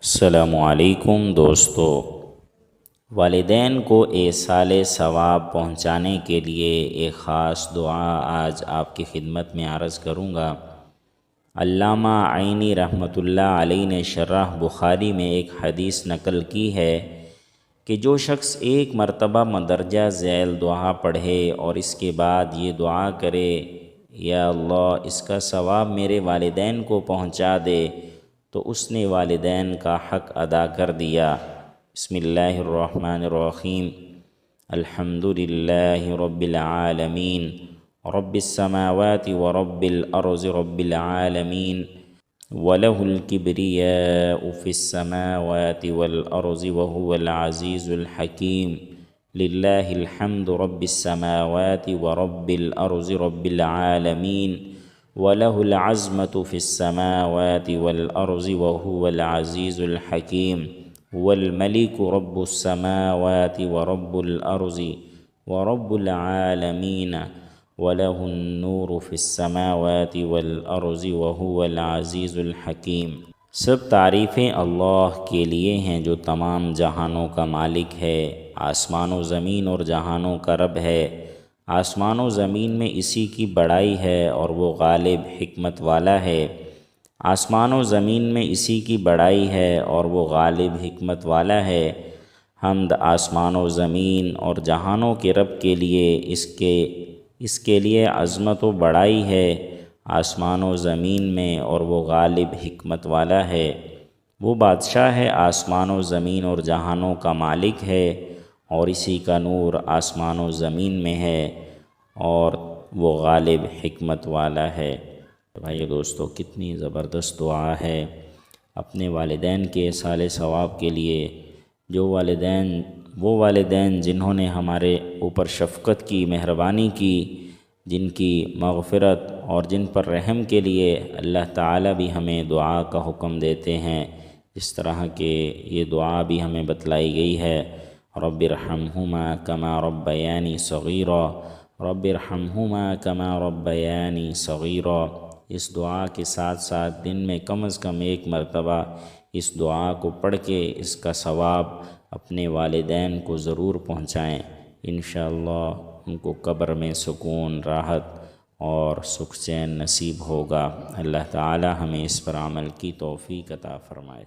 السلام علیکم دوستو، والدین کو ایصال ثواب پہنچانے کے لیے ایک خاص دعا آج آپ کی خدمت میں عرض کروں گا۔ علامہ عینی رحمۃ اللہ علیہ نے شرح بخاری میں ایک حدیث نقل کی ہے کہ جو شخص ایک مرتبہ مندرجہ ذیل دعا پڑھے اور اس کے بعد یہ دعا کرے، یا اللہ اس کا ثواب میرے والدین کو پہنچا دے، تو اس نے والدین کا حق ادا کر دیا۔ بسم اللہ الرحمن الرحیم۔ الحمد للہ رب العالمین، رب السماوات ورب الارض رب العالمین، وَلَهُ الْكِبْرِيَاءُ فِي السَّمَاوَاتِ وَالْأَرْضِ وَهُوَ الْعَزِيزُ الْحَكِيمُ۔ للہ الحمد رب السماوات ورب الارض رب العالمین، وَلَهُ الْعَزْمَةُ فِي السَّمَاوَاتِ وَالْأَرْضِ وَهُوَ الْعَزِيزُ الْحَكِيمُ۔ وَالْمَلِكُ رَبُّ السَّمَاوَاتِ وَرَبُّ الْأَرْضِ وَرَبُّ الْعَالَمِينَ، وَلَهُ النُّورُ فِي السَّمَاوَاتِ وَالْأَرْضِ وَهُوَ الْعَزِيزُ الْحَكِيمُ۔ سب تعریفیں اللہ کے لیے ہیں جو تمام جہانوں کا مالک ہے، آسمان و زمین اور جہانوں کا رب ہے۔ آسمان و زمین میں اسی کی بڑائی ہے اور وہ غالب حکمت والا ہے۔ آسمان و زمین میں اسی کی بڑائی ہے اور وہ غالب حکمت والا ہے۔ حمد آسمان و زمین اور جہانوں کے رب کے لیے، اس کے لیے عظمت و بڑائی ہے آسمان و زمین میں، اور وہ غالب حکمت والا ہے۔ وہ بادشاہ ہے، آسمان و زمین اور جہانوں کا مالک ہے، اور اسی کا نور آسمان و زمین میں ہے، اور وہ غالب حکمت والا ہے۔ بھائی دوستو، کتنی زبردست دعا ہے اپنے والدین کے ایصال ثواب کے لیے۔ وہ والدین جنہوں نے ہمارے اوپر شفقت کی، مہربانی کی، جن کی مغفرت اور جن پر رحم کے لیے اللہ تعالیٰ بھی ہمیں دعا کا حکم دیتے ہیں، اس طرح کہ یہ دعا بھی ہمیں بتلائی گئی ہے۔ رب ارحمہما کما ربیانی صغیرا، رب ارحمہما کما ربیانی صغیرا۔ اس دعا کے ساتھ ساتھ دن میں کم از کم ایک مرتبہ اس دعا کو پڑھ کے اس کا ثواب اپنے والدین کو ضرور پہنچائیں۔ انشاءاللہ ان کو قبر میں سکون، راحت اور سکھ چین نصیب ہوگا۔ اللہ تعالی ہمیں اس پر عمل کی توفیق عطا فرمائے۔